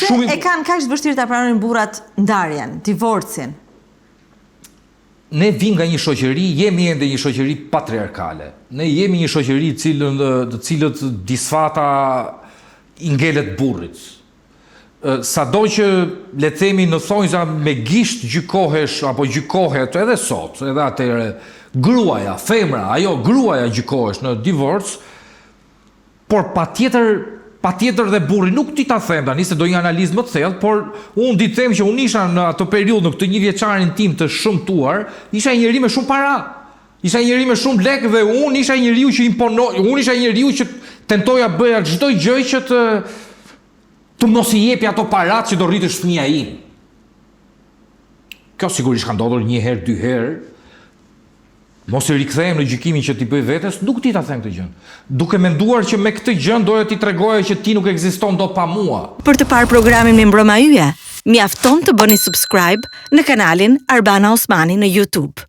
Pse e kanë kaq të vështirë ta pranojnë burrat ndarjen, divorcin? Ne vim nga një shoqëri, jemi ende një shoqëri patriarkale. Ne jemi një shoqëri të cilët disfata i ngelet burrit. Sado që le të themi në thonjza me gisht gjykohesh apo gjykohet edhe sot, edhe atëherë gruaja, femra, gruaja gjykohesh në divorc, por patjetër dhe burri, nuk ti ta them tani se do një analizë më të thellë, por unë di të them që unë isha në atë periudhë, në këtë një vjeçarin tim të shëmtuar, isha një njeri me shumë para. Isha një njeri me shumë lekë dhe unë isha një njeriu që imponoi, unë isha një njeriu që tentoja bëja çdo gjë që të mos i jepi ato parat që do rritësh fëmia im. Kjo sigurisht ka ndodhur një herë, dy herë. Mos i rikthehem në gjykimin që ti bëj vetes, nuk ti ta them këtë gjë. Duke menduar që me këtë gjë doja ti tregoja që ti nuk ekziston dot pa mua. Për të parë programin Me Mbroma Yje, mjafton të bëni subscribe në kanalin Arbana Osmani në YouTube.